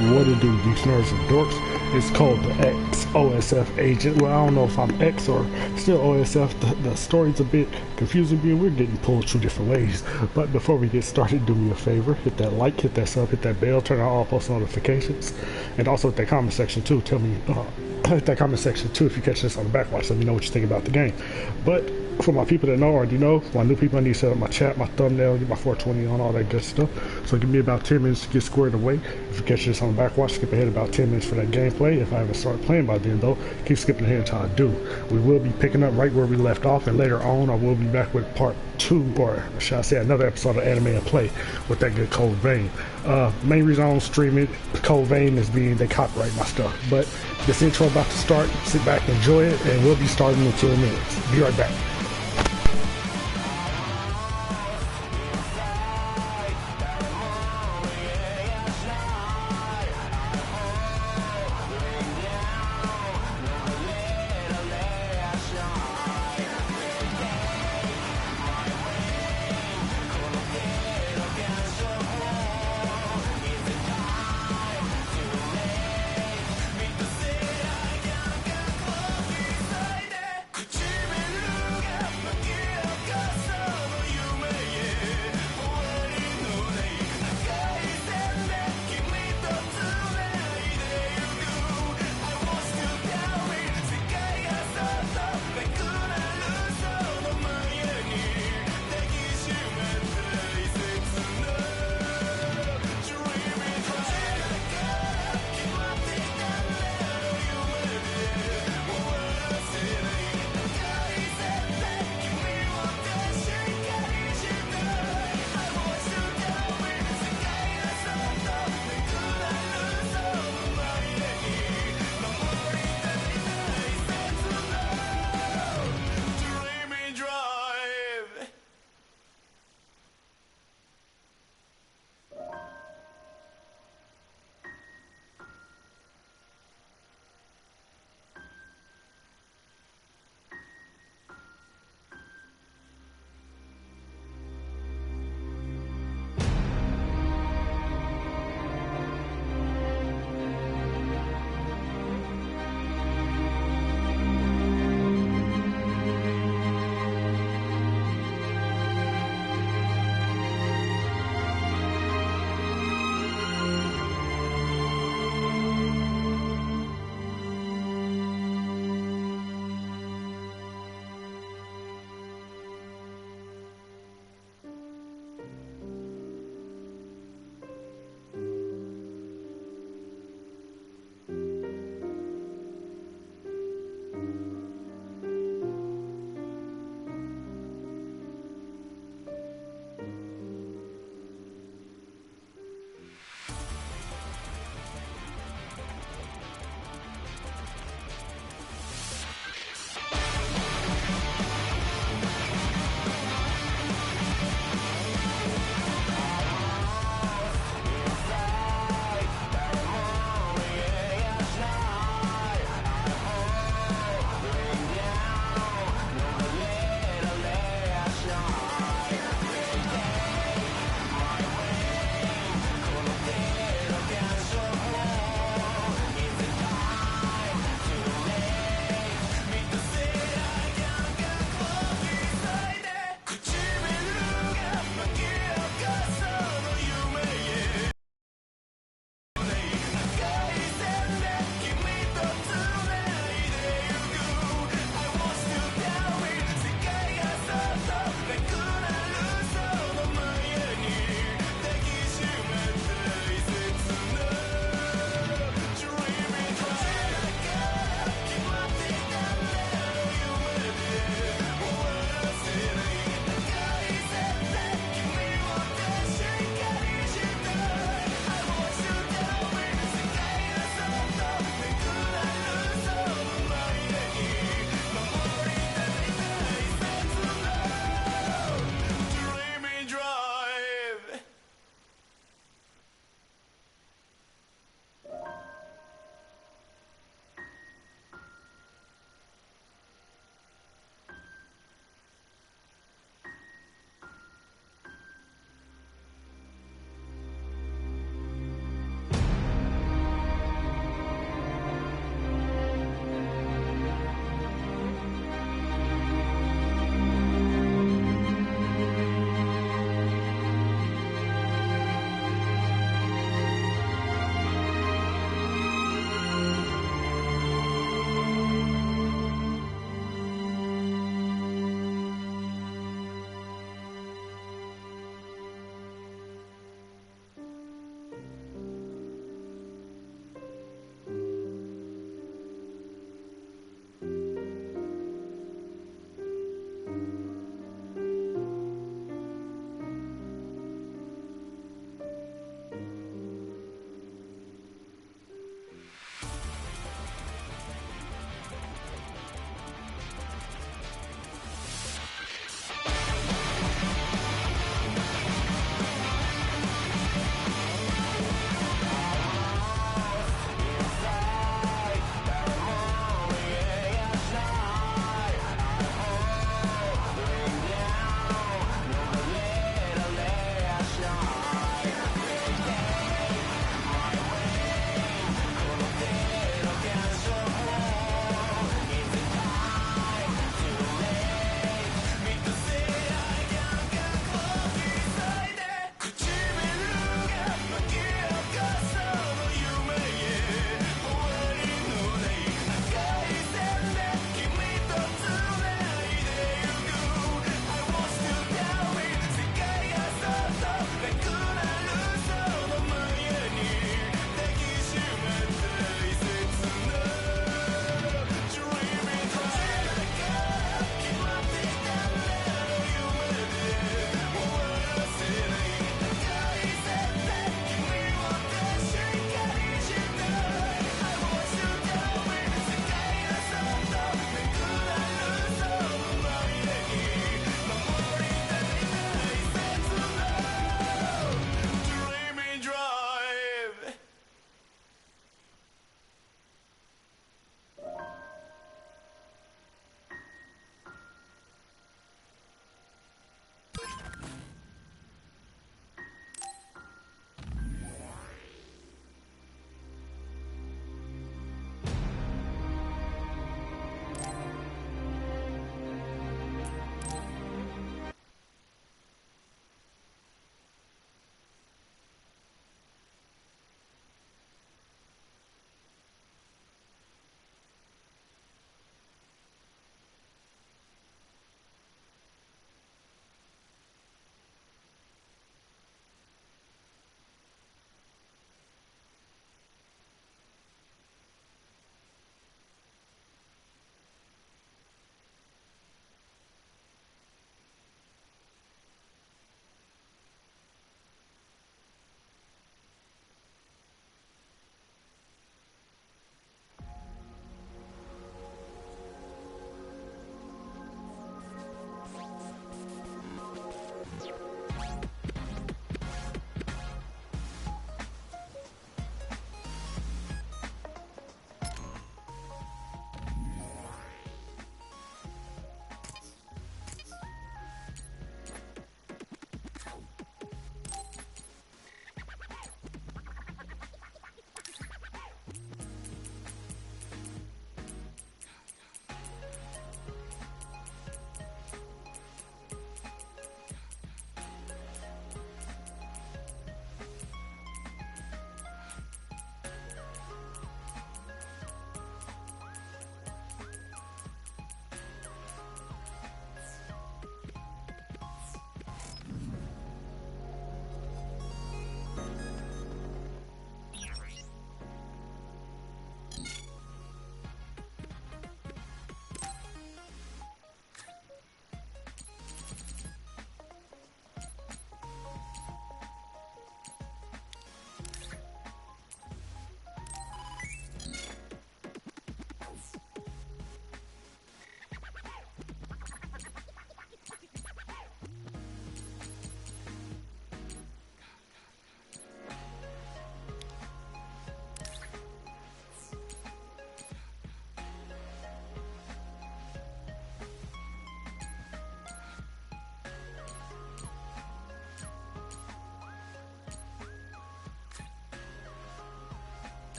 What it do, geeks, nerds, and dorks? It's called the X-OSF agent. Well, I don't know if I'm X or still OSF. The story's a bit confusing, being we're getting pulled two different ways. But before we get started, do me a favor, hit that like, hit that sub, hit that bell, turn on all post notifications, and also hit that comment section too. Tell me, hit that comment section too if you catch this on the backwatch. Let me know what you think about the game. But for my people that know already know, my new people, I need to set up my chat, my thumbnail, get my 420 on, all that good stuff. So give me about 10 minutes to get squared away. If you catch this on the backwatch, skip ahead about 10 minutes for that gameplay. If I haven't started playing by then though, keep skipping ahead until I do. We will be picking up right where we left off, and later on I will be back with part 2, or shall I say another episode of Anime and Play with that good Cold Vein. Main reason I don't stream it, Cold Vein, is being they copyright my stuff. But this intro about to start, sit back, enjoy it, and we'll be starting in 10 minutes. Be right back.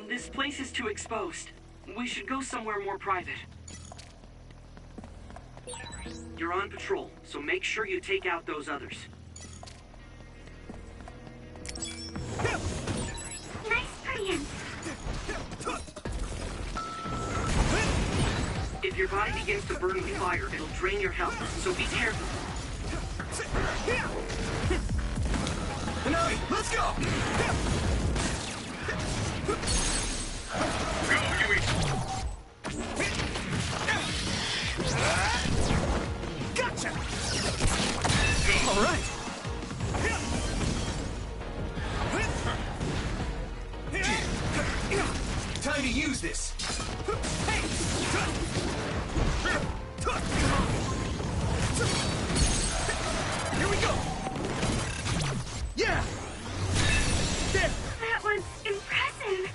This place is too exposed. We should go somewhere more private. You're on patrol, so make sure you take out those others. Nice preempt. If your body begins to burn with fire, it'll drain your health, so be careful. Now, let's go! Go, Huey! Gotcha! All right! Time to use this! Hey! Here we go! Yeah! There! That was impressive.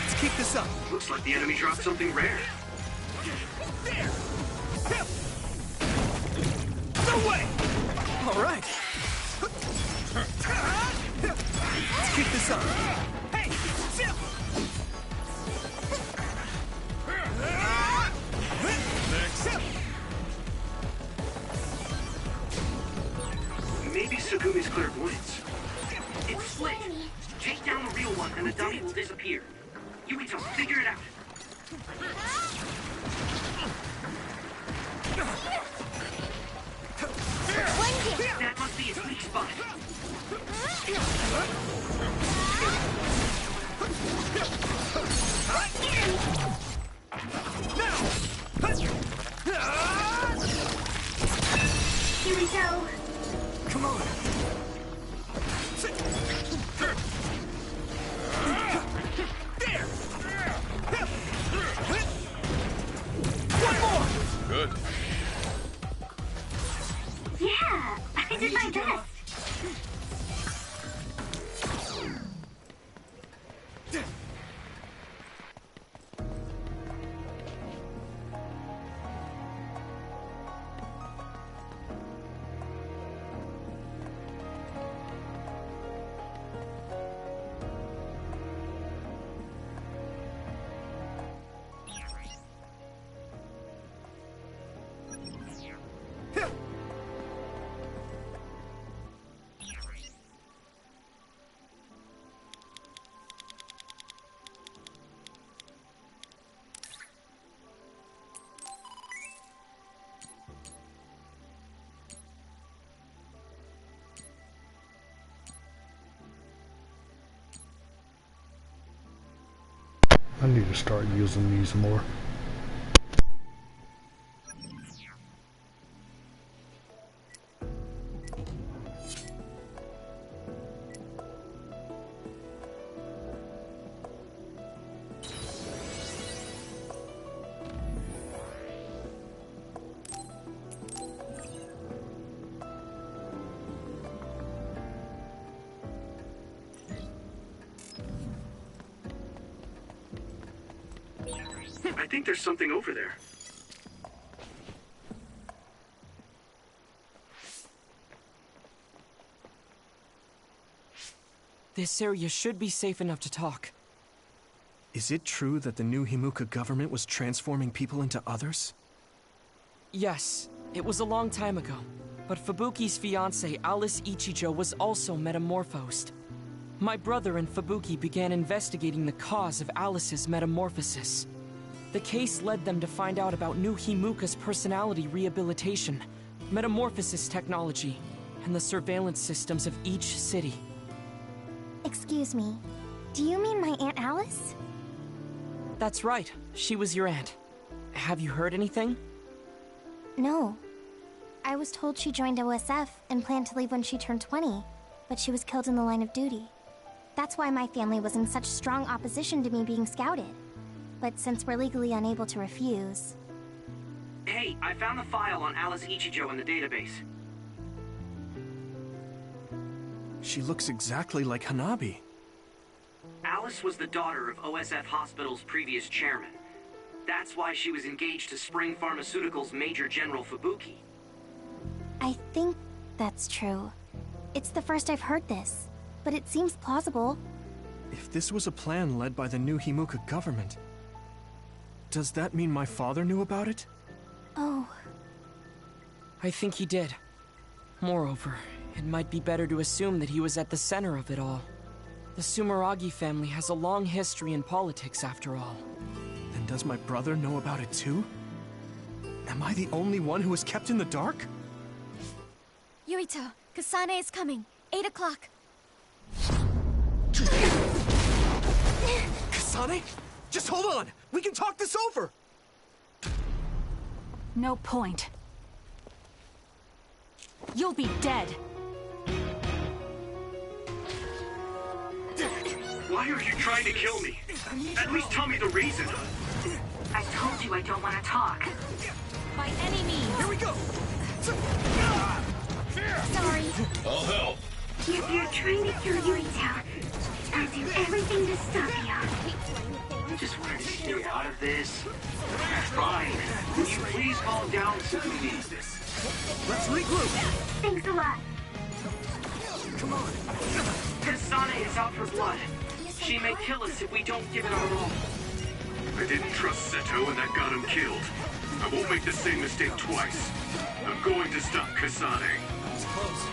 Let's keep this up. Looks like the enemy dropped something rare. There! No way! All right. Let's keep this up. Hey, Zip! Next. Maybe Sugumi's clairvoyance. It's split. Take down the real one and the dummy will disappear. Yuito, figure it out. That must be its weak spot. Here we go. Come on. There. One more. Good. Yeah, I did my best. I need to start using these more. I think there's something over there. This area should be safe enough to talk. Is it true that the new Himuka government was transforming people into others? Yes, it was a long time ago. But Fubuki's fiancée, Alice Ichijo, was also metamorphosed. My brother and Fubuki began investigating the cause of Alice's metamorphosis. The case led them to find out about new Himuka's personality rehabilitation, metamorphosis technology, and the surveillance systems of each city. Excuse me, do you mean my Aunt Alice? That's right, she was your aunt. Have you heard anything? No. I was told she joined OSF and planned to leave when she turned 20, but she was killed in the line of duty. That's why my family was in such strong opposition to me being scouted. But since we're legally unable to refuse... Hey, I found the file on Alice Ichijo in the database. She looks exactly like Hanabi. Alice was the daughter of OSF Hospital's previous chairman. That's why she was engaged to Spring Pharmaceuticals' Major General Fubuki. I think that's true. It's the first I've heard this, but it seems plausible. If this was a plan led by the new Himuka government, does that mean my father knew about it? Oh. I think he did. Moreover, it might be better to assume that he was at the center of it all. The Sumeragi family has a long history in politics, after all. Then does my brother know about it too? Am I the only one who was kept in the dark? Yuito, Kasane is coming. 8 o'clock. Kasane? Just hold on! We can talk this over! No point. You'll be dead. Why are you trying to kill me? At least tell me the reason. I told you I don't want to talk. By any means. Here we go! Sorry. I'll help. If you're trying to kill Yuito, I'll do everything to stop you. I just wanted to stay out of this. Fine. Will you please calm down, Tsugumi? Let's regroup! Thanks a lot. Come on! Kasane is out for blood. She may kill us if we don't give it our all. I didn't trust Seto and that got him killed. I won't make the same mistake twice. I'm going to stop Kasane. It's close.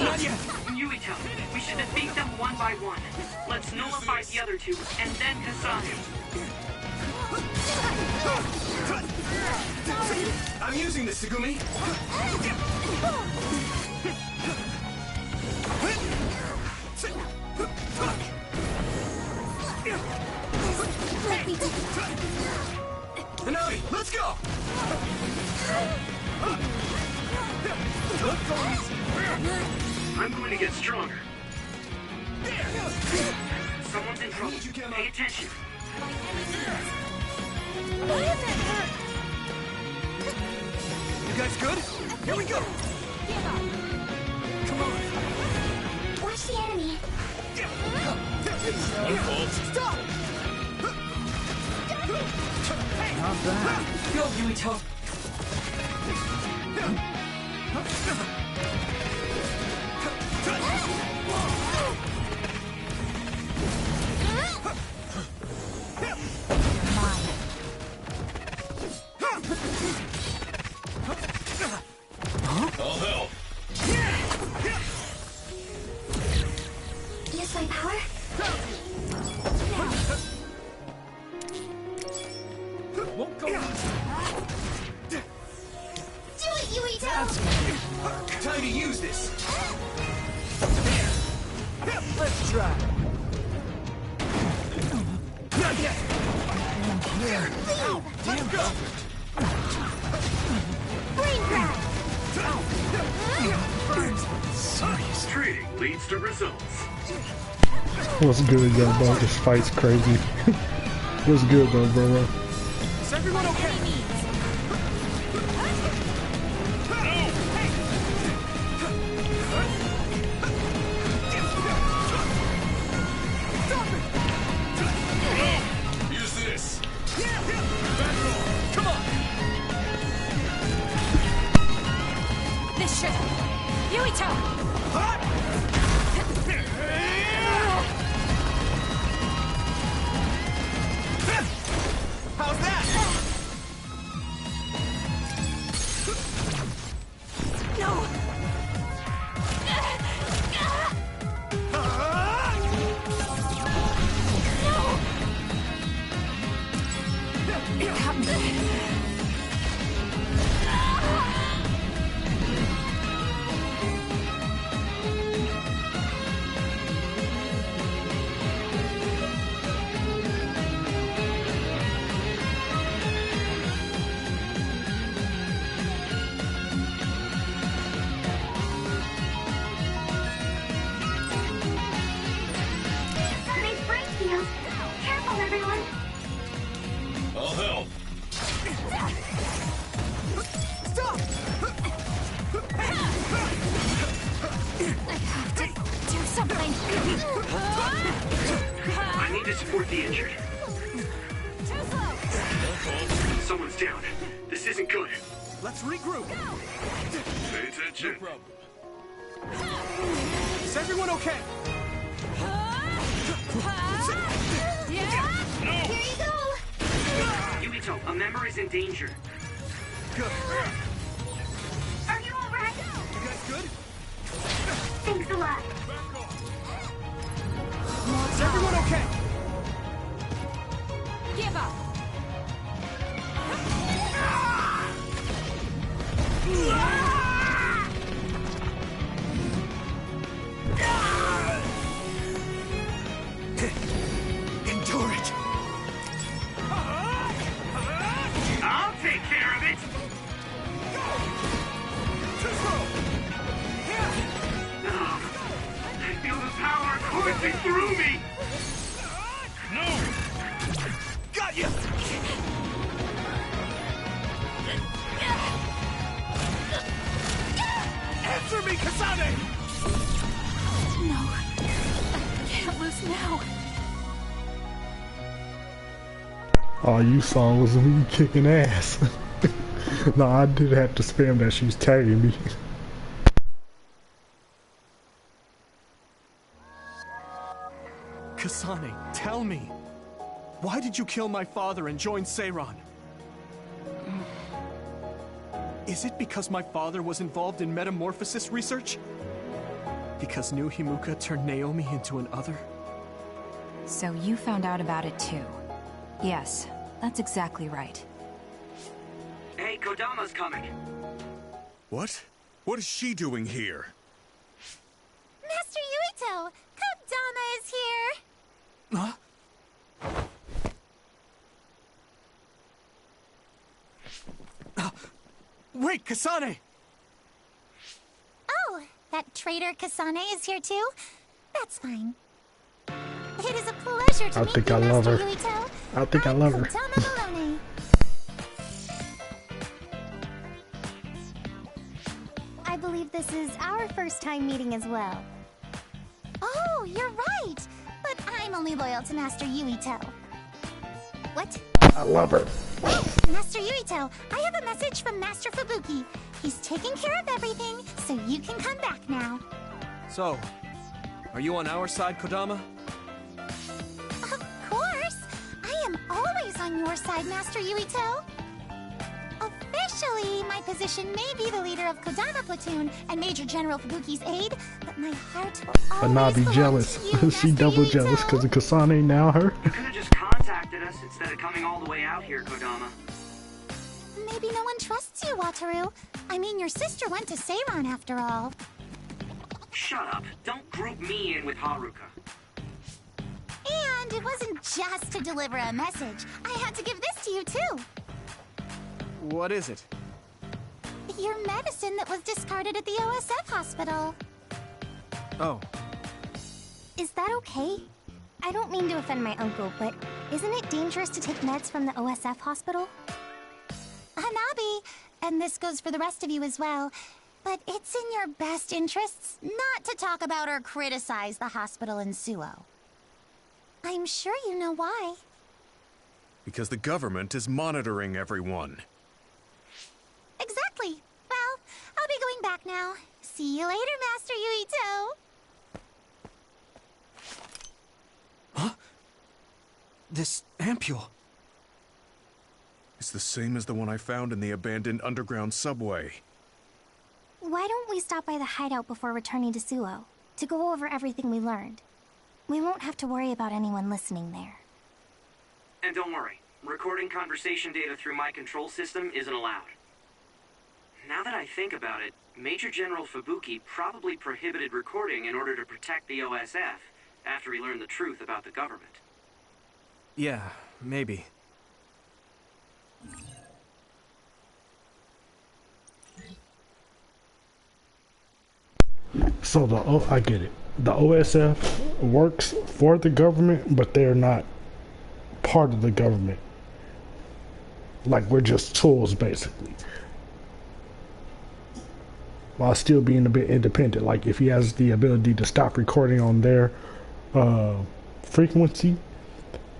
Not yet! Yuito, we should defeat them one by one. Let's nullify the other two, and then Kasane. I'm using this, Tsugumi! Hanabi, let's go! I'm going to get stronger. Someone's in trouble. Pay attention. You guys good? Here we go! Come on! Watch the enemy. Stop! Not bad. Go, Yuito. I'll help. Use my power. Won't go easy. Do it, Yuito! Time to use this. There. Let's try. Not yet. Let's go. Brain crack! Serious. Trading leads to results. What's good, young bro? This fight's crazy. What's good, though, bro? Is everyone okay? Use this. Come on. This should. Yuito! How's that? No! It got me. Nice brain field. Careful, everyone. I'll help. Stop! I have to do something. to support the injured. Too slow. Someone's down. This isn't good. Let's regroup. Pay attention. No problem. Is everyone okay? Yeah. Here you go! Yumito, a member is in danger. Good. Are you alright? You guys good? Thanks a lot. Is everyone okay? Give up. Endure it. I'll take care of it. Oh, I feel the power coursing through me. Got you. Answer me, Kasane. No. I can't lose now. Oh, you saw was me kicking ass. No, I did have to spam that. She was tagging me. Kasane, tell me. Why did you kill my father and join Seiran? Is it because my father was involved in metamorphosis research? Because New Himuka turned Naomi into an other? So you found out about it too. Yes, that's exactly right. Hey, Kodama's coming. What? What is she doing here? Master Yuito! Kodama is here! Huh? Wait, Kasane! Oh, that traitor Kasane is here too? That's fine. It is a pleasure to I meet think you, I love Master her. Yuito. I think I love her. Kodama Malone. I believe this is our first time meeting as well. Oh, you're right! But I'm only loyal to Master Yuito. What? I love her. Master Yuito, I have a message from Master Fubuki. He's taking care of everything, so you can come back now. So, are you on our side, Kodama? Of course! I am always on your side, Master Yuito. Officially, my position may be the leader of Kodama Platoon and Major General Fubuki's aide, but my heart will But always not be belong jealous. to you, She Master double Yuito. jealous because of Kasane now her. You could have just contacted us instead of coming all the way out here, Kodama. Maybe no one trusts you, Wataru. I mean, your sister went to Seiran after all. Shut up. Don't group me in with Haruka. And it wasn't just to deliver a message. I had to give this to you, too. What is it? Your medicine that was discarded at the OSF hospital. Oh, Is that okay? I don't mean to offend my uncle, but isn't it dangerous to take meds from the OSF hospital? Hanabi, and this goes for the rest of you as well, but it's in your best interests not to talk about or criticize the hospital in Suo. I'm sure you know why. Because the government is monitoring everyone. Exactly. Well, I'll be going back now. See you later, Master Yuito. this ampule. It's the same as the one I found in the abandoned underground subway. Why don't we stop by the hideout before returning to Suo to go over everything we learned? We won't have to worry about anyone listening there. And don't worry, recording conversation data through my control system isn't allowed. Now that I think about it, Major General Fubuki probably prohibited recording in order to protect the OSF after he learned the truth about the government. Yeah, maybe. So I get it. The OSF works for the government, but they're not part of the government. Like, we're just tools, basically. While still being a bit independent. Like, if he has the ability to stop recording on their frequency,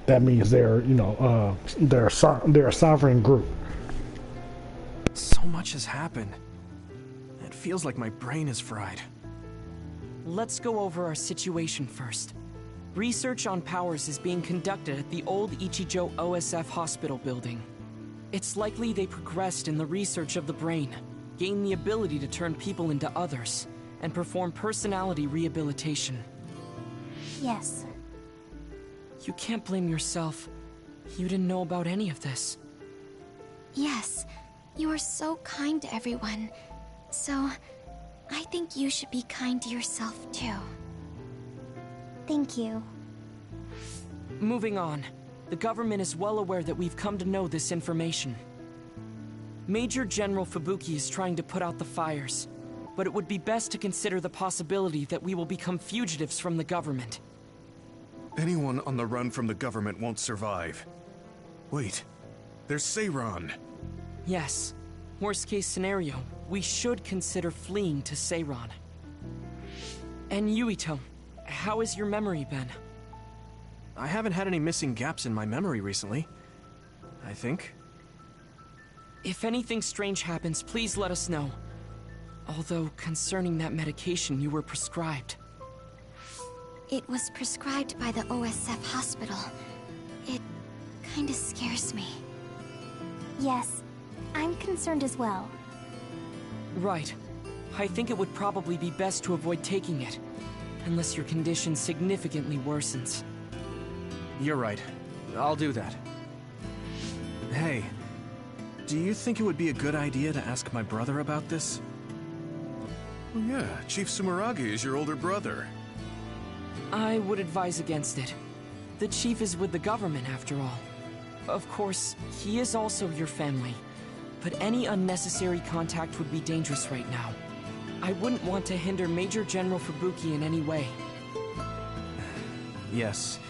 that means they're, they're a sovereign group. So much has happened. It feels like my brain is fried. Let's go over our situation first. Research on powers is being conducted at the old Ichijo OSF hospital building. It's likely they progressed in the research of the brain, gained the ability to turn people into others, and perform personality rehabilitation. Yes. You can't blame yourself. You didn't know about any of this. Yes, you are so kind to everyone. So, I think you should be kind to yourself too. Thank you. Moving on. The government is well aware that we've come to know this information. Major General Fubuki is trying to put out the fires, but it would be best to consider the possibility that we will become fugitives from the government. Anyone on the run from the government won't survive. Wait, there's Seiran. Yes. Worst case scenario, we should consider fleeing to Seiran. And Yuito, how has your memory been? I haven't had any missing gaps in my memory recently, I think. If anything strange happens, please let us know. Although, concerning that medication you were prescribed. It was prescribed by the OSF hospital. It kinda scares me. Yes, I'm concerned as well. Right. I think it would probably be best to avoid taking it, unless your condition significantly worsens. You're right. I'll do that. Hey, do you think it would be a good idea to ask my brother about this? Well, yeah, Chief Sumeragi is your older brother. I would advise against it. The chief is with the government, after all. Of course, he is also your family, but any unnecessary contact would be dangerous right now. I wouldn't want to hinder Major General Fubuki in any way. Yes,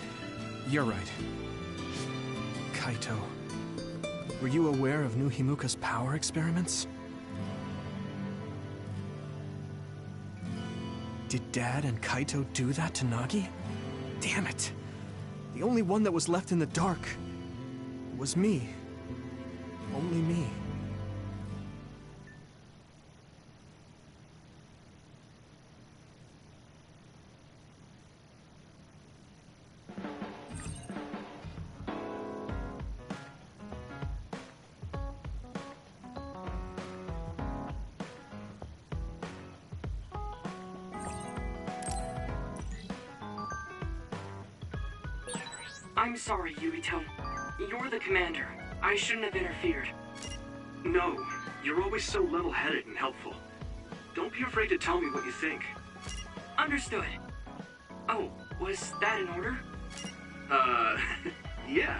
you're right. Kaito, were you aware of new Himuka's power experiments? Did Dad and Kaito do that to Nagi? Damn it! The only one that was left in the dark was me. Only me. I'm sorry, Yuito. You're the commander. I shouldn't have interfered. No, you're always so level-headed and helpful. Don't be afraid to tell me what you think. Understood. Oh, was that in order? Yeah.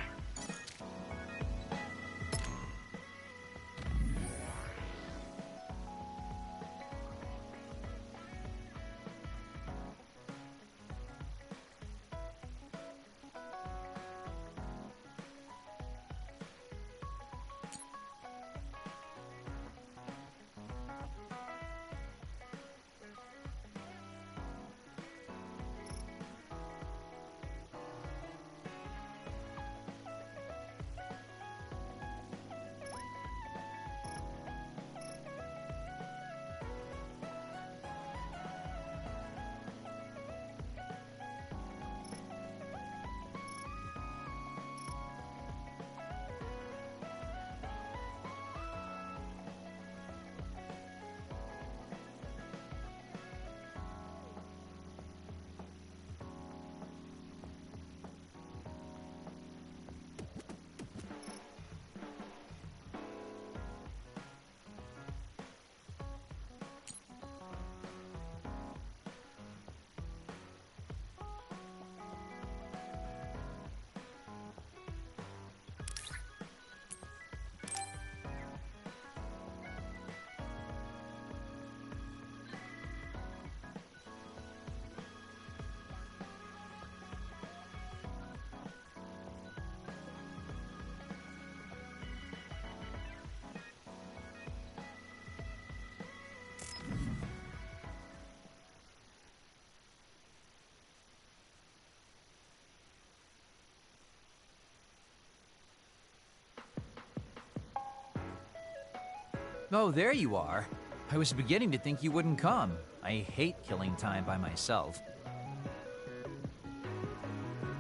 Oh, there you are. I was beginning to think you wouldn't come. I hate killing time by myself.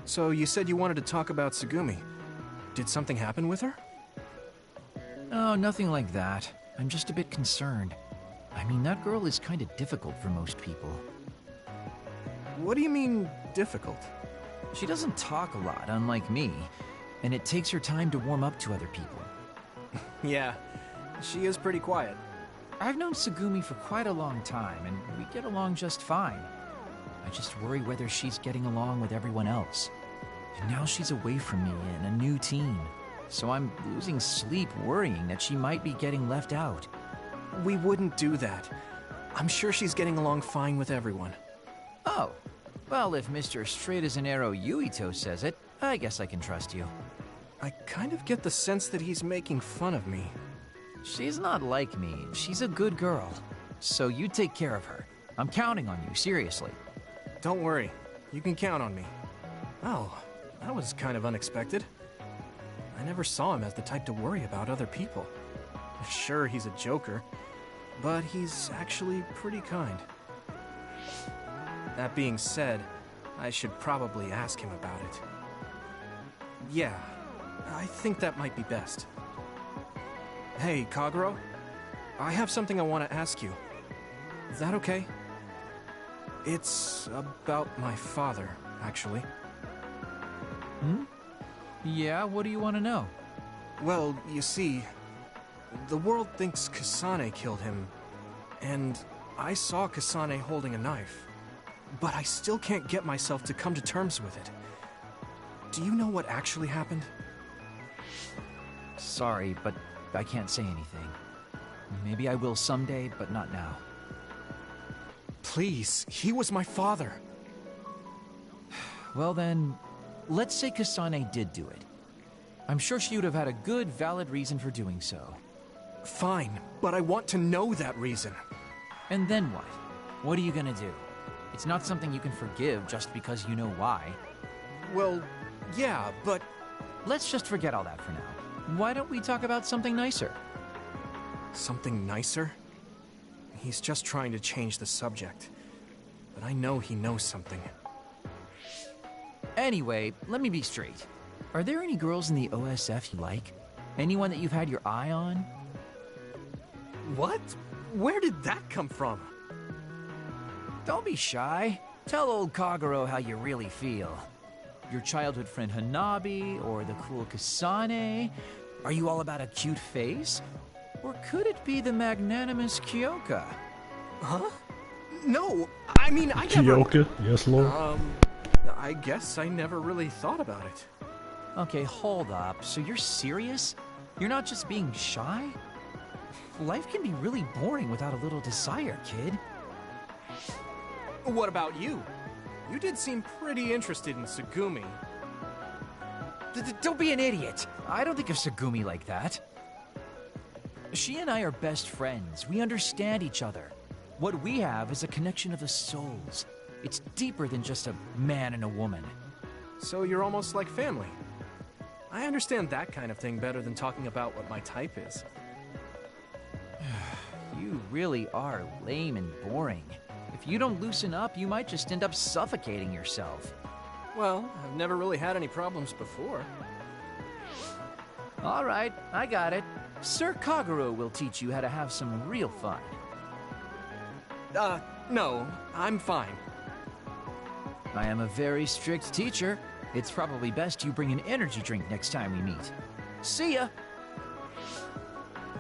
So you said you wanted to talk about Tsugumi. Did something happen with her? Oh, nothing like that. I'm just a bit concerned. I mean, that girl is kind of difficult for most people. What do you mean, difficult? She doesn't talk a lot, unlike me, and it takes her time to warm up to other people. Yeah, she is pretty quiet. I've known Tsugumi for quite a long time, and we get along just fine. I just worry whether she's getting along with everyone else. And now she's away from me and a new team, so I'm losing sleep worrying that she might be getting left out. We wouldn't do that. I'm sure she's getting along fine with everyone. Oh, well, if Mr. Straight as an Arrow Yuito says it, I guess I can trust you. I kind of get the sense that he's making fun of me. She's not like me. She's a good girl. So you take care of her. I'm counting on you, seriously. Don't worry. You can count on me. Oh, that was kind of unexpected. I never saw him as the type to worry about other people. Sure, he's a joker, but he's actually pretty kind. That being said, I should probably ask him about it. Yeah, I think that might be best. Hey, Kagero, I have something I want to ask you. Is that okay? It's about my father, actually. Hmm? Yeah, what do you want to know? Well, you see, the world thinks Kasane killed him, and I saw Kasane holding a knife, but I still can't get myself to come to terms with it. Do you know what actually happened? Sorry, but I can't say anything. Maybe I will someday, but not now. Please, he was my father. Well then, let's say Kasane did do it. I'm sure she would have had a good, valid reason for doing so. Fine, but I want to know that reason. And then what? What are you gonna do? It's not something you can forgive just because you know why. Well, yeah, but... Let's just forget all that for now. Why don't we talk about something nicer? Something nicer? He's just trying to change the subject. But I know he knows something. Anyway, let me be straight. Are there any girls in the OSF you like? Anyone that you've had your eye on? What? Where did that come from? Don't be shy. Tell old Kagero how you really feel. Your childhood friend Hanabi, or the cool Kasane? Are you all about a cute face? Or could it be the magnanimous Kyoka? Huh? No, I mean, I never... Kyoka? Yes, Lord. I guess I never really thought about it. Okay, hold up. So you're serious? You're not just being shy? Life can be really boring without a little desire, kid. What about you? You did seem pretty interested in Tsugumi. Don't be an idiot. I don't think of Tsugumi like that. She and I are best friends. We understand each other. What we have is a connection of the souls. It's deeper than just a man and a woman. So you're almost like family. I understand that kind of thing better than talking about what my type is. You really are lame and boring. If you don't loosen up, you might just end up suffocating yourself. Well, I've never really had any problems before. All right, I got it. Sir Kagero will teach you how to have some real fun. No, I'm fine. I am a very strict teacher. It's probably best you bring an energy drink next time we meet. See ya!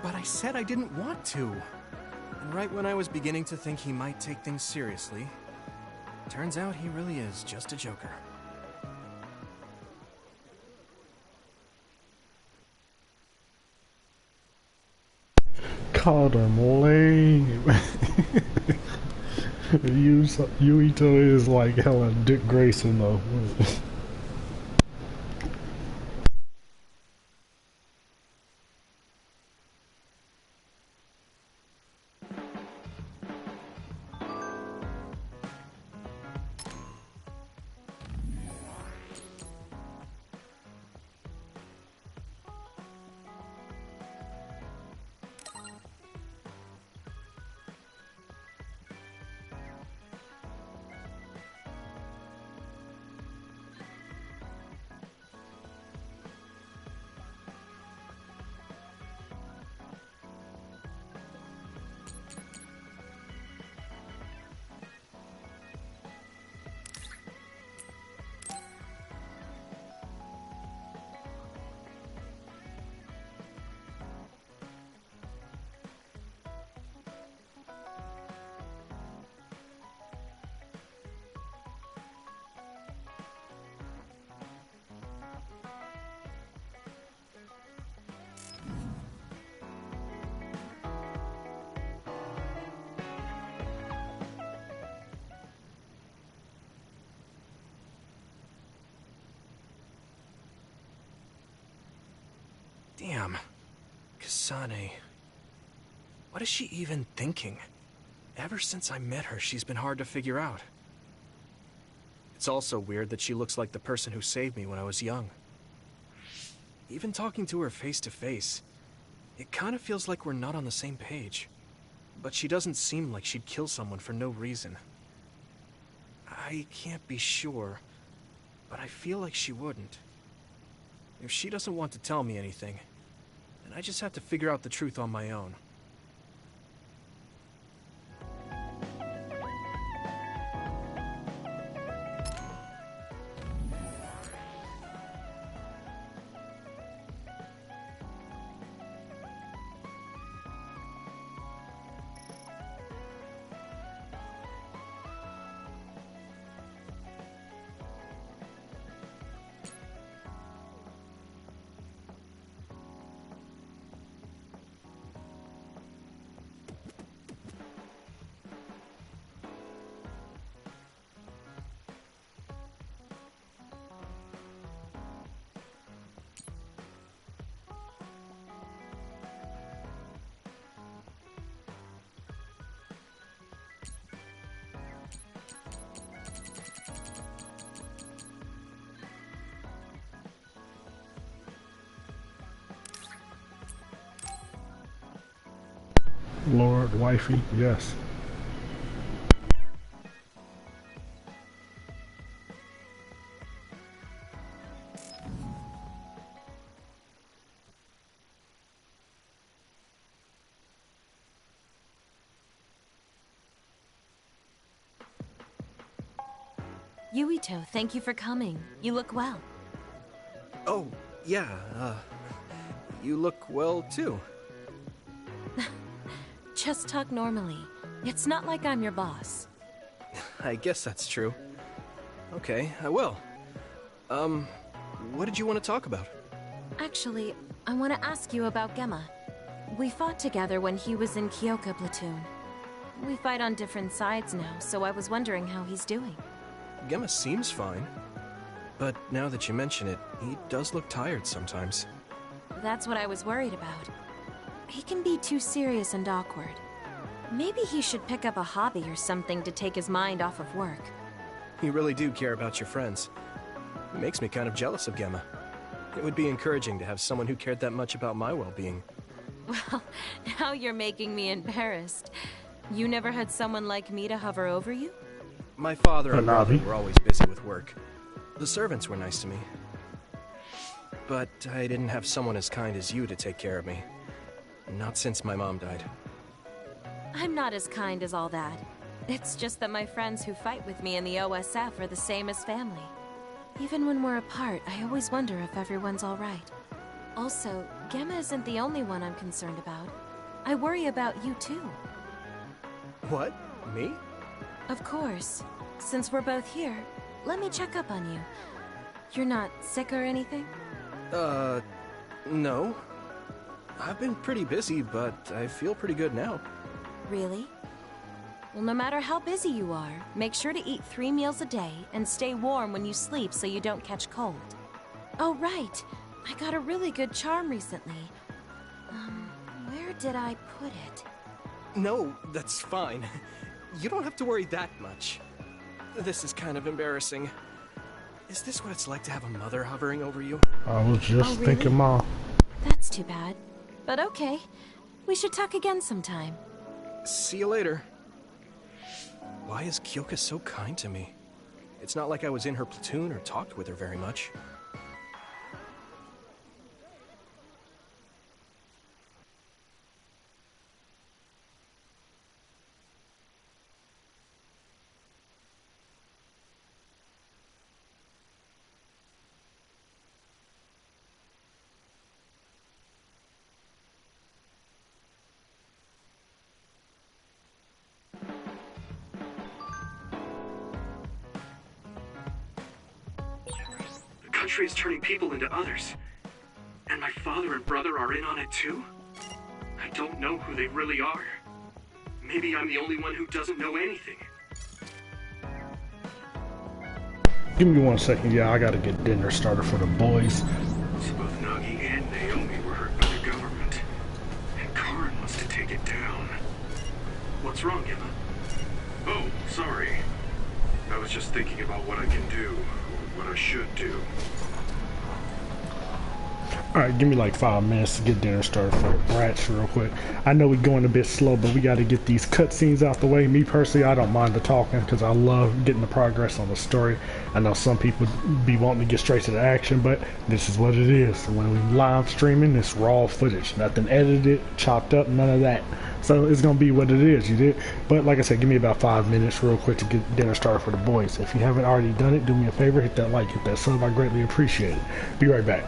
But I said I didn't want to. And right when I was beginning to think he might take things seriously, turns out he really is just a joker. Called him lame. Yuito is like hella Dick Grayson though. Damn. Kasane. What is she even thinking? Ever since I met her, she's been hard to figure out. It's also weird that she looks like the person who saved me when I was young. Even talking to her face to face, it kind of feels like we're not on the same page. But she doesn't seem like she'd kill someone for no reason. I can't be sure, but I feel like she wouldn't. If she doesn't want to tell me anything, then I just have to figure out the truth on my own. Lord, wifey, yes. Yuito, thank you for coming. You look well. Oh, yeah, you look well too. Just talk normally. It's not like I'm your boss. I guess that's true. Okay, I will. What did you want to talk about? Actually, I want to ask you about Gemma. We fought together when he was in Kyoka platoon. We fight on different sides now, so I was wondering how he's doing. Gemma seems fine. But now that you mention it, he does look tired sometimes. That's what I was worried about. He can be too serious and awkward. Maybe he should pick up a hobby or something to take his mind off of work. You really do care about your friends. It makes me kind of jealous of Gemma. It would be encouraging to have someone who cared that much about my well-being. Well, now you're making me embarrassed. You never had someone like me to hover over you? My father and brother were always busy with work. The servants were nice to me. But I didn't have someone as kind as you to take care of me. Not since my mom died. I'm not as kind as all that. It's just that my friends who fight with me in the OSF are the same as family. Even when we're apart, I always wonder if everyone's alright. Also, Gemma isn't the only one I'm concerned about. I worry about you too. What? Me? Of course. Since we're both here, let me check up on you. You're not sick or anything? No. I've been pretty busy, but I feel pretty good now. Really? Well, no matter how busy you are, make sure to eat 3 meals a day and stay warm when you sleep so you don't catch cold. Oh, right. I got a really good charm recently. Where did I put it? No, that's fine. You don't have to worry that much. This is kind of embarrassing. Is this what it's like to have a mother hovering over you? I was just really? thinking, Mom. That's too bad. But okay. We should talk again sometime. See you later. Why is Kyoka so kind to me? It's not like I was in her platoon or talked with her very much. The country is turning people into others. And my father and brother are in on it too? I don't know who they really are. Maybe I'm the only one who doesn't know anything. Give me 1 second. Yeah, I gotta get dinner started for the boys. Both Nagi and Naomi were her What's wrong, Emma? Oh, sorry. I was just thinking about what I can do, or what I should do. Alright, give me like 5 minutes to get dinner started for Rats real quick. I know we're going a bit slow, but we got to get these cutscenes out the way. Me personally, I don't mind the talking because I love getting the progress on the story. I know some people be wanting to get straight to the action, but this is what it is. When we live streaming, it's raw footage. Nothing edited, chopped up, none of that. So it's going to be what it is, you did. But like I said, give me about 5 minutes real quick to get dinner started for the boys. If you haven't already done it, do me a favor, hit that like, hit that sub. I greatly appreciate it. Be right back.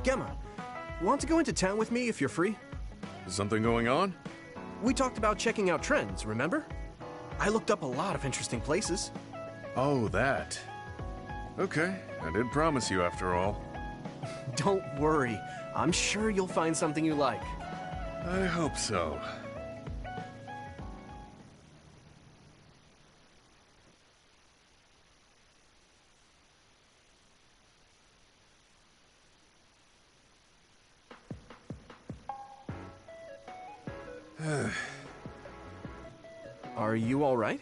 Gemma, want to go into town with me if you're free? Is something going on? We talked about checking out trends, remember? I looked up a lot of interesting places. Oh, that. Okay, I did promise you after all. Don't worry, I'm sure you'll find something you like. I hope so. Are you all right?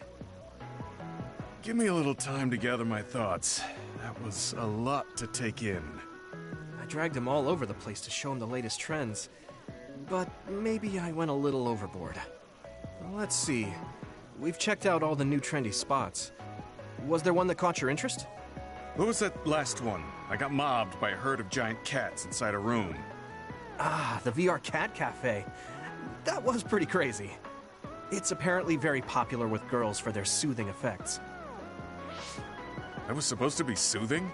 Give me a little time to gather my thoughts. That was a lot to take in. I dragged him all over the place to show him the latest trends. But maybe I went a little overboard. Let's see. We've checked out all the new trendy spots. Was there one that caught your interest? What was that last one? I got mobbed by a herd of giant cats inside a room. Ah, the VR Cat Cafe. That was pretty crazy. It's apparently very popular with girls for their soothing effects. That was supposed to be soothing?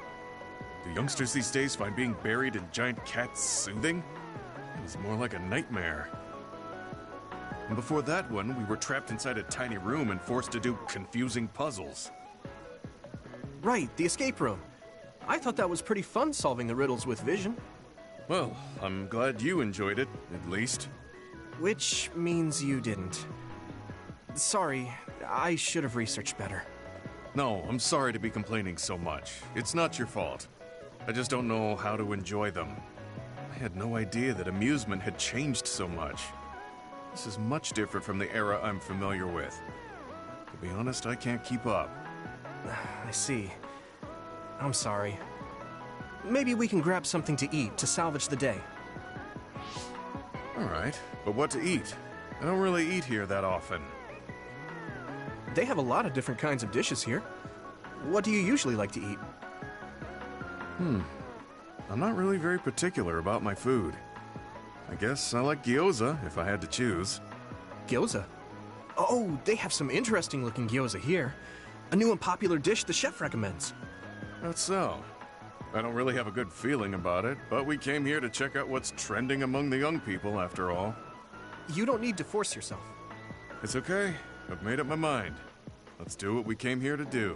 Do youngsters these days find being buried in giant cats soothing? It was more like a nightmare. And before that one, we were trapped inside a tiny room and forced to do confusing puzzles. Right, the escape room. I thought that was pretty fun solving the riddles with vision. Well, I'm glad you enjoyed it, at least. Which means you didn't. Sorry, I should have researched better. No, I'm sorry to be complaining so much. It's not your fault. I just don't know how to enjoy them. I had no idea that amusement had changed so much. This is much different from the era I'm familiar with. To be honest, I can't keep up. I see. I'm sorry. Maybe we can grab something to eat to salvage the day. Alright, but what to eat? I don't really eat here that often. They have a lot of different kinds of dishes here. What do you usually like to eat? I'm not really very particular about my food. I guess I like gyoza if I had to choose. Gyoza? Oh, they have some interesting looking gyoza here. A new and popular dish the chef recommends. That's so. I don't really have a good feeling about it, but we came here to check out what's trending among the young people after all. You don't need to force yourself. It's okay. I've made up my mind. Let's do what we came here to do.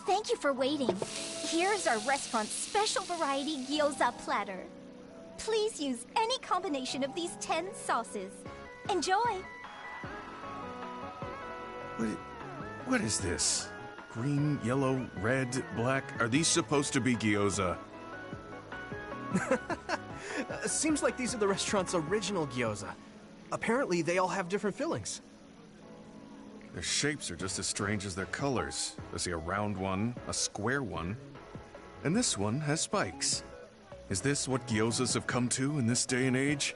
Thank you for waiting. Here's our restaurant's special variety gyoza platter. Please use any combination of these 10 sauces. Enjoy! What is this? Green, yellow, red, black? Are these supposed to be gyoza? Seems like these are the restaurant's original gyoza. Apparently, they all have different fillings. Their shapes are just as strange as their colors. I see a round one, a square one, and this one has spikes. Is this what gyozas have come to in this day and age?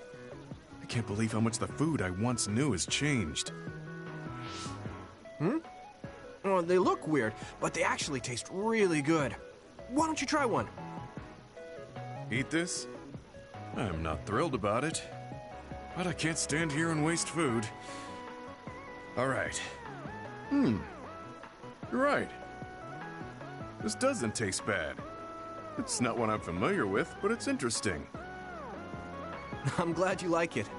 I can't believe how much the food I once knew has changed. Oh, they look weird, but they actually taste really good. Why don't you try one? Eat this? I'm not thrilled about it, but I can't stand here and waste food. All right. You're right. This doesn't taste bad. It's not what I'm familiar with, but it's interesting. I'm glad you like it.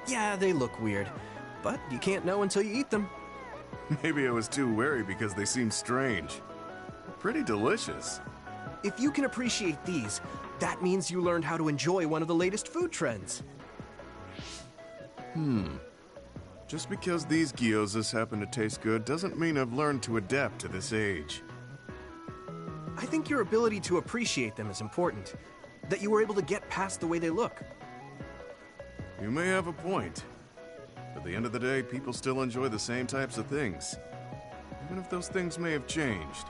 Yeah, they look weird, but you can't know until you eat them. Maybe I was too wary because they seem strange. Pretty delicious. If you can appreciate these, that means you learned how to enjoy one of the latest food trends. Just because these gyozas happen to taste good doesn't mean I've learned to adapt to this age. I think your ability to appreciate them is important. That you were able to get past the way they look. You may have a point. At the end of the day, people still enjoy the same types of things. Even if those things may have changed.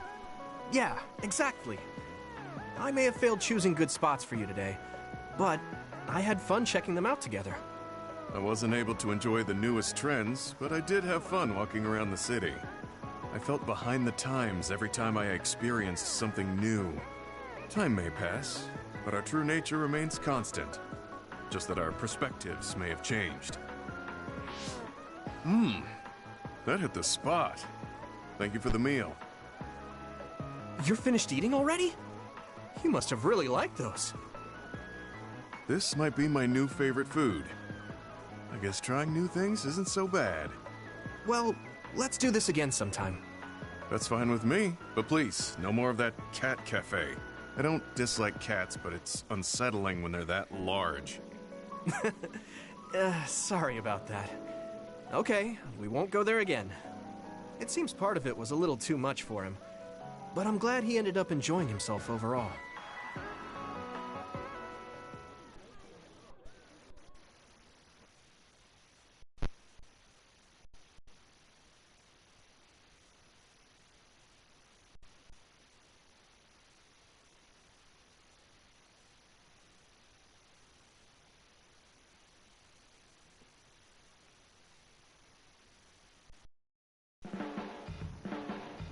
Yeah, exactly. I may have failed choosing good spots for you today, but I had fun checking them out together. I wasn't able to enjoy the newest trends, but I did have fun walking around the city. I felt behind the times every time I experienced something new. Time may pass, but our true nature remains constant. Just that our perspectives may have changed. That hit the spot. Thank you for the meal. You're finished eating already? You must have really liked those. This might be my new favorite food. I guess trying new things isn't so bad. Well, let's do this again sometime. That's fine with me, but please, no more of that cat cafe. I don't dislike cats, but it's unsettling when they're that large. Sorry about that. Okay, we won't go there again. It seems part of it was a little too much for him, but I'm glad he ended up enjoying himself overall.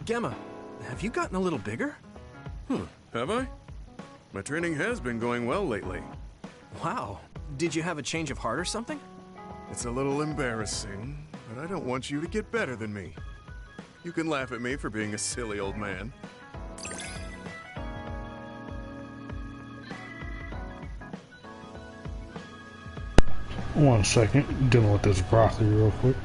Gemma, have you gotten a little bigger? Have I? My training has been going well lately. Wow. Did you have a change of heart or something? It's a little embarrassing, but I don't want you to get better than me. You can laugh at me for being a silly old man. One second, dealing with this broccoli real quick.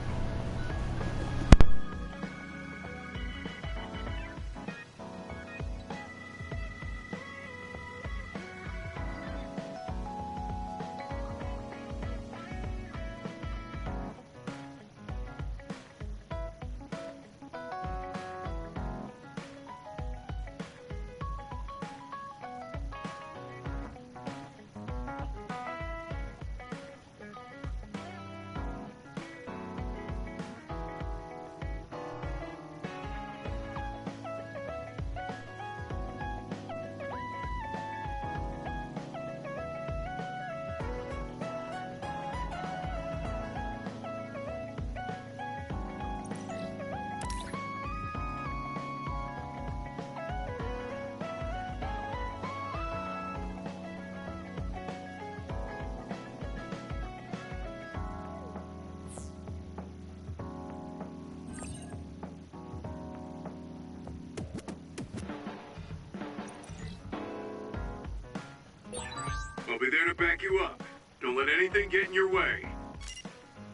I'll be there to back you up. Don't let anything get in your way.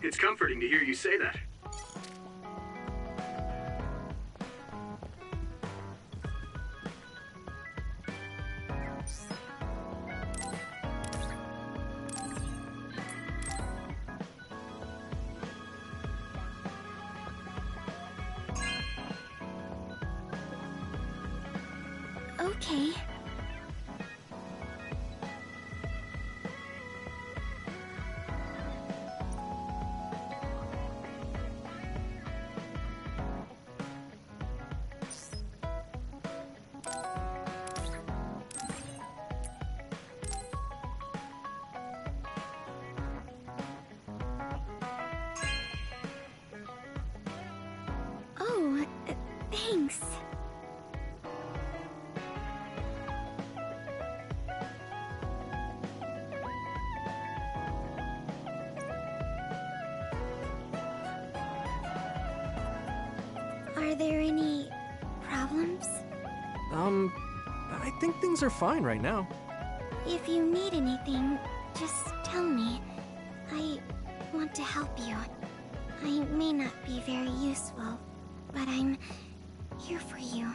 It's comforting to hear you say that. Okay. Oh, thanks. Are there any problems? I think things are fine right now. If you need anything, just tell me. I want to help you. I may not be very useful, but I'm here for you.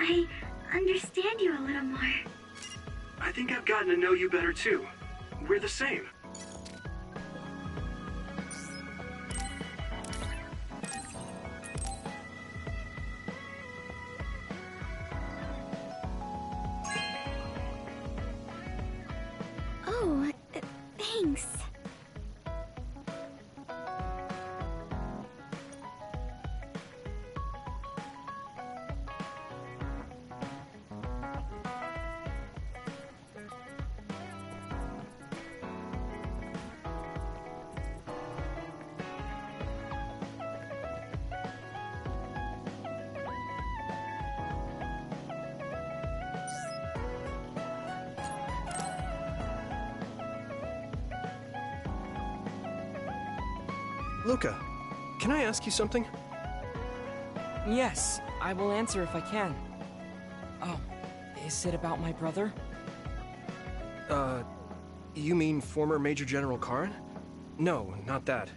I understand you a little more. I think I've gotten to know you better too. We're the same. Oh, thanks. Luca, can I ask you something? Yes, I will answer if I can. Oh, is it about my brother? You mean former Major General Karen? No, not that.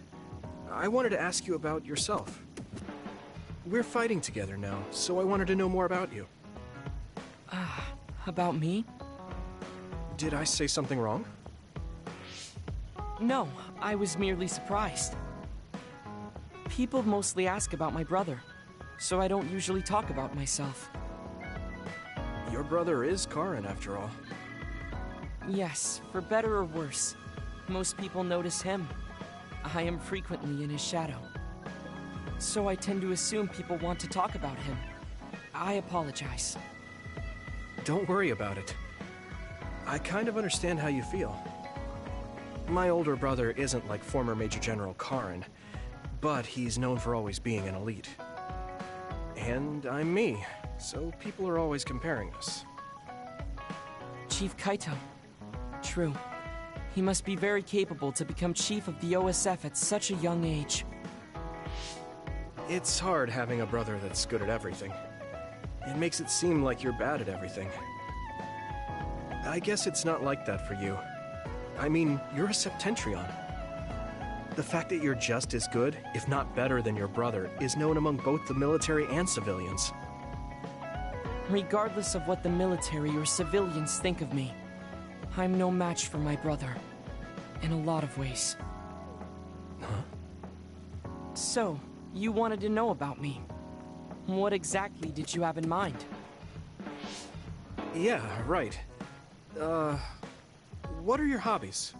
I wanted to ask you about yourself. We're fighting together now, so I wanted to know more about you. About me? Did I say something wrong? No, I was merely surprised. People mostly ask about my brother, so I don't usually talk about myself. Your brother is Karen, after all. Yes, for better or worse. Most people notice him. I am frequently in his shadow. So I tend to assume people want to talk about him. I apologize. Don't worry about it. I kind of understand how you feel. My older brother isn't like former Major General Karen, but he's known for always being an elite. And I'm me, so people are always comparing us. Chief Kaito. True. He must be very capable to become chief of the OSF at such a young age. It's hard having a brother that's good at everything. It makes it seem like you're bad at everything. I guess it's not like that for you. I mean, you're a Septentrion. The fact that you're just as good, if not better than your brother, is known among both the military and civilians. Regardless of what the military or civilians think of me, I'm no match for my brother. In a lot of ways. Huh? So, you wanted to know about me. What exactly did you have in mind? Yeah, right. What are your hobbies?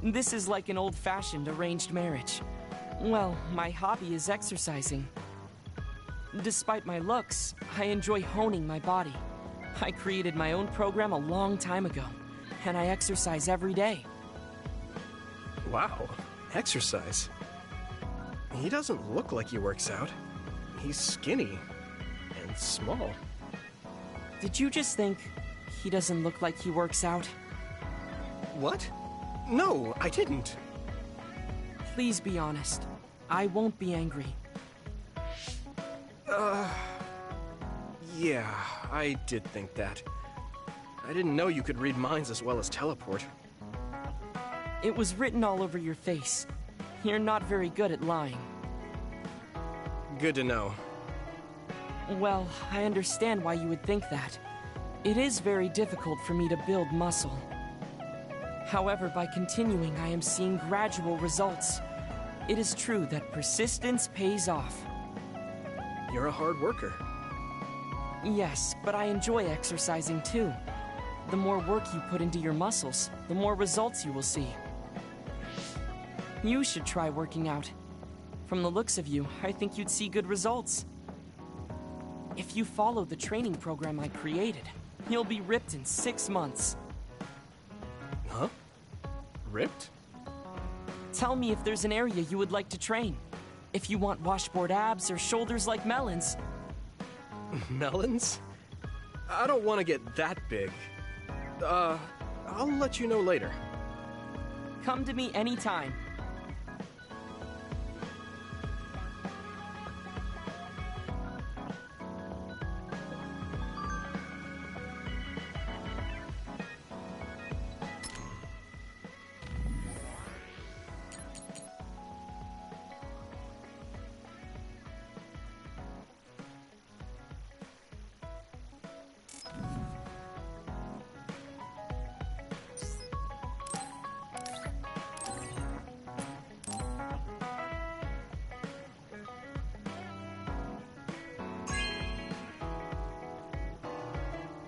This is like an old-fashioned arranged marriage. Well, my hobby is exercising. Despite my looks, I enjoy honing my body. I created my own program a long time ago, and I exercise every day. Wow, exercise. He doesn't look like he works out. He's skinny and small. Did you just think he doesn't look like he works out? What? No, I didn't. Please be honest. I won't be angry. Yeah, I did think that. I didn't know you could read minds as well as teleport. It was written all over your face. You're not very good at lying. Good to know. Well, I understand why you would think that. It is very difficult for me to build muscle. However, by continuing, I am seeing gradual results. It is true that persistence pays off. You're a hard worker. Yes, but I enjoy exercising too. The more work you put into your muscles, the more results you will see. You should try working out. From the looks of you, I think you'd see good results. If you follow the training program I created, you'll be ripped in 6 months. Huh? Ripped? Tell me if there's an area you would like to train. If you want washboard abs or shoulders like melons. Melons? I don't want to get that big. I'll let you know later. Come to me anytime.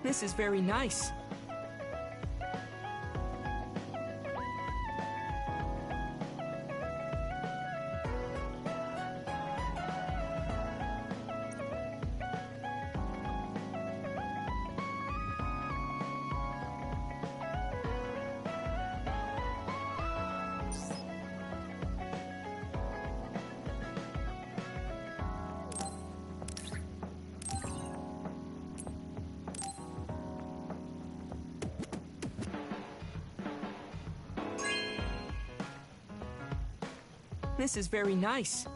This is very nice. This is very nice.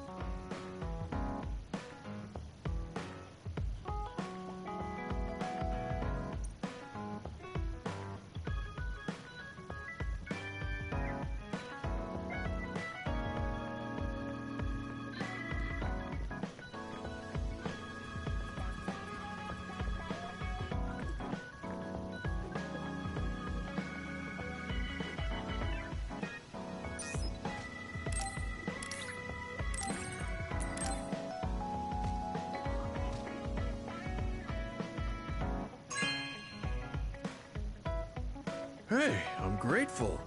Hey, I'm grateful.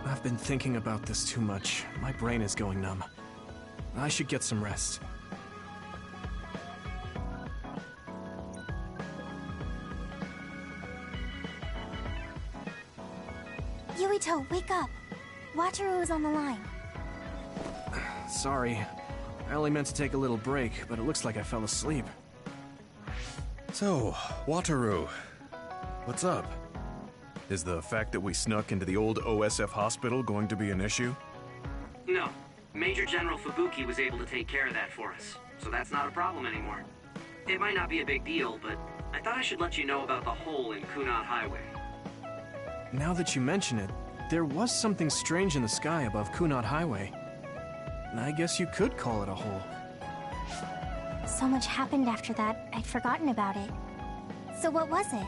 I've been thinking about this too much. My brain is going numb. I should get some rest. Yuito, wake up! Wataru is on the line. Sorry. I only meant to take a little break, but it looks like I fell asleep. So, Wataru, what's up? Is the fact that we snuck into the old OSF hospital going to be an issue? No. Major General Fubuki was able to take care of that for us, so that's not a problem anymore. It might not be a big deal, but I thought I should let you know about the hole in Kunat Highway. Now that you mention it, there was something strange in the sky above Kunat Highway. I guess you could call it a hole. So much happened after that, I'd forgotten about it. So what was it?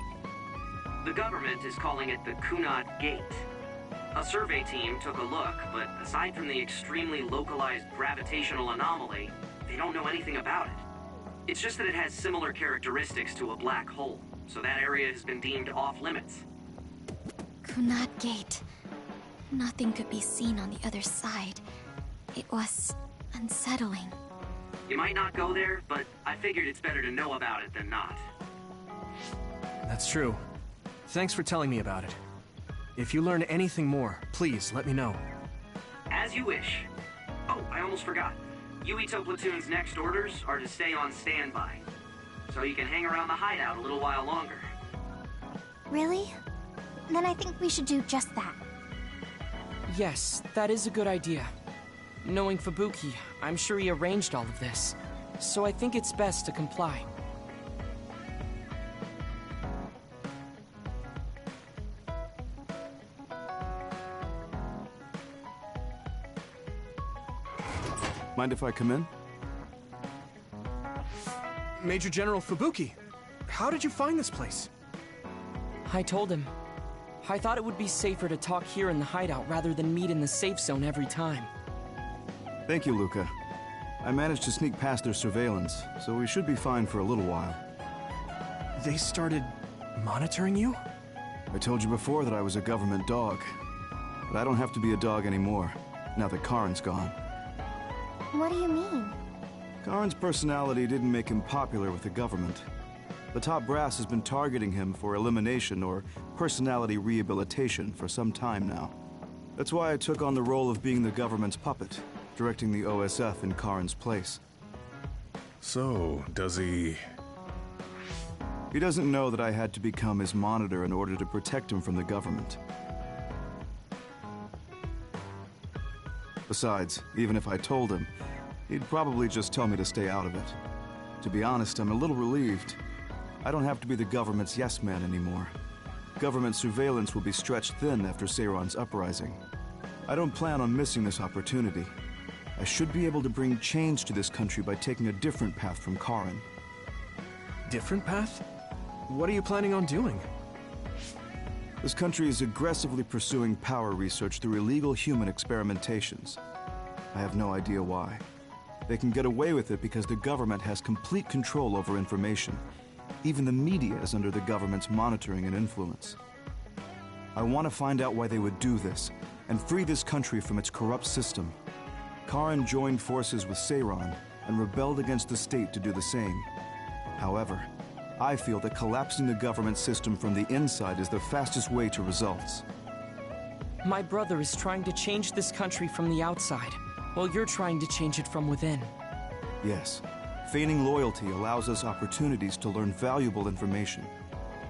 The government is calling it the Kunat Gate. A survey team took a look, but aside from the extremely localized gravitational anomaly, they don't know anything about it. It's just that it has similar characteristics to a black hole, so that area has been deemed off-limits. Kunat Gate. Nothing could be seen on the other side. It was unsettling. You might not go there, but I figured it's better to know about it than not. That's true. Thanks for telling me about it. If you learn anything more, please let me know. As you wish. Oh, I almost forgot. Yuito Platoon's next orders are to stay on standby, so you can hang around the hideout a little while longer. Really? Then I think we should do just that. Yes, that is a good idea. Knowing Fubuki, I'm sure he arranged all of this, so I think it's best to comply. Mind if I come in? Major General Fubuki, how did you find this place? I told him. I thought it would be safer to talk here in the hideout rather than meet in the safe zone every time. Thank you, Luca. I managed to sneak past their surveillance, so we should be fine for a little while. They started monitoring you? I told you before that I was a government dog. But I don't have to be a dog anymore, now that Karin's gone. What do you mean? Karin's personality didn't make him popular with the government. The top brass has been targeting him for elimination or personality rehabilitation for some time now. That's why I took on the role of being the government's puppet, directing the OSF in Karin's place. So, does he... He doesn't know that I had to become his monitor in order to protect him from the government. Besides, even if I told him, he'd probably just tell me to stay out of it. To be honest, I'm a little relieved. I don't have to be the government's yes man anymore. government surveillance will be stretched thin after Seiron's uprising. I don't plan on missing this opportunity. I should be able to bring change to this country by taking a different path from Karen. Different path? What are you planning on doing? This country is aggressively pursuing power research through illegal human experimentations. I have no idea why. They can get away with it because the government has complete control over information. Even the media is under the government's monitoring and influence. I want to find out why they would do this, and free this country from its corrupt system. Karen joined forces with Seiron and rebelled against the state to do the same. However, I feel that collapsing the government system from the inside is the fastest way to results. My brother is trying to change this country from the outside, while you're trying to change it from within. Yes. Feigning loyalty allows us opportunities to learn valuable information.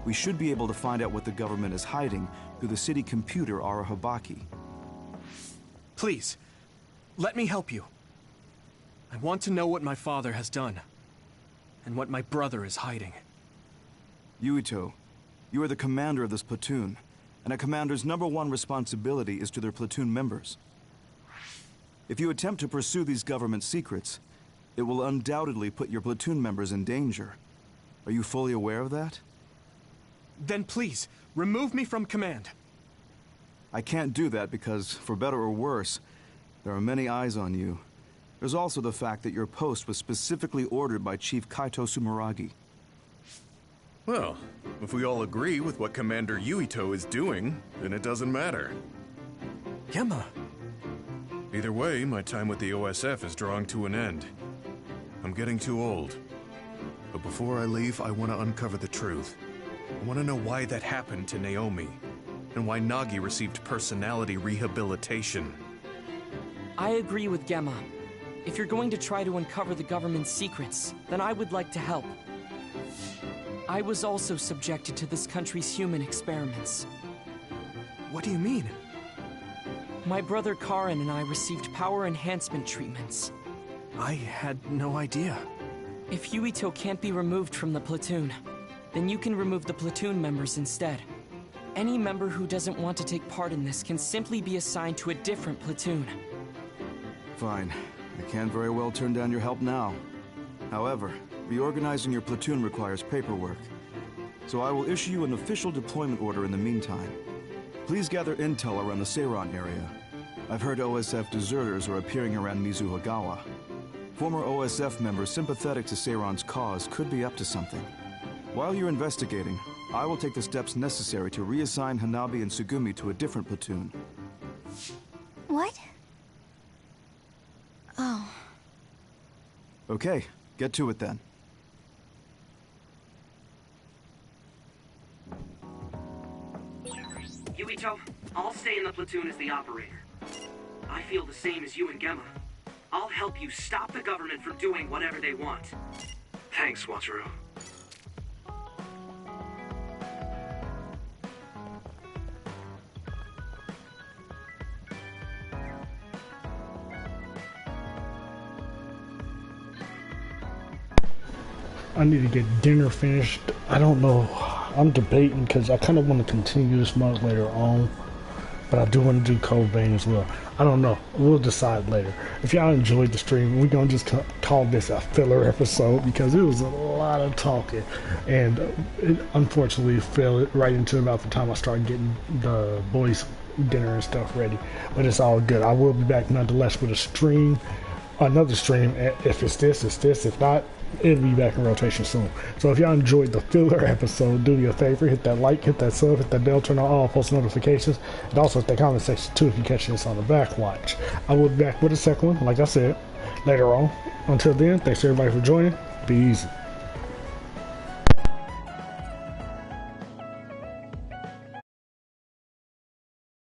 We should be able to find out what the government is hiding through the city computer Arahabaki. Please, let me help you. I want to know what my father has done, and what my brother is hiding. Yuito, you are the commander of this platoon, and a commander's #1 responsibility is to their platoon members. If you attempt to pursue these government secrets, it will undoubtedly put your platoon members in danger. Are you fully aware of that? Then please, remove me from command. I can't do that because, for better or worse, there are many eyes on you. There's also the fact that your post was specifically ordered by Chief Kaito Sumeragi. Well, if we all agree with what Commander Yuito is doing, then it doesn't matter. Gemma. Either way, my time with the OSF is drawing to an end. I'm getting too old. But before I leave, I want to uncover the truth. I want to know why that happened to Naomi, and why Nagi received personality rehabilitation. I agree with Gemma. If you're going to try to uncover the government's secrets, then I would like to help. I was also subjected to this country's human experiments. What do you mean? My brother Karen and I received power enhancement treatments. I had no idea. If Yuito can't be removed from the platoon, then you can remove the platoon members instead. Any member who doesn't want to take part in this can simply be assigned to a different platoon. Fine. I can't very well turn down your help now. However, reorganizing your platoon requires paperwork. So I will issue you an official deployment order in the meantime. Please gather intel around the Seiron area. I've heard OSF deserters are appearing around Mizuhagawa. Former OSF members sympathetic to Seiron's cause could be up to something. While you're investigating, I will take the steps necessary to reassign Hanabi and Tsugumi to a different platoon. What? Oh. Okay, get to it then. Yuito, I'll stay in the platoon as the operator. I feel the same as you and Gemma. I'll help you stop the government from doing whatever they want. Thanks, Wataru. I need to get dinner finished. I don't know. I'm debating because I kind of want to continue this month later on, but I do want to do Cold Vein as well. I don't know. We'll decide later. If y'all enjoyed the stream, we're going to just call this a filler episode because it was a lot of talking, and it unfortunately fell right into about the time I started getting the boys' dinner and stuff ready. But it's all good. I will be back nonetheless with a stream, another stream. If it's this, it's this. If not, it'll be back in rotation soon. So if y'all enjoyed the filler episode, do me a favor, hit that like, hit that sub, hit that bell, turn on all post notifications, and also hit that comment section too if you catch this on the back watch. I will be back with a second one, like I said, later on. Until then, thanks everybody for joining. Be easy.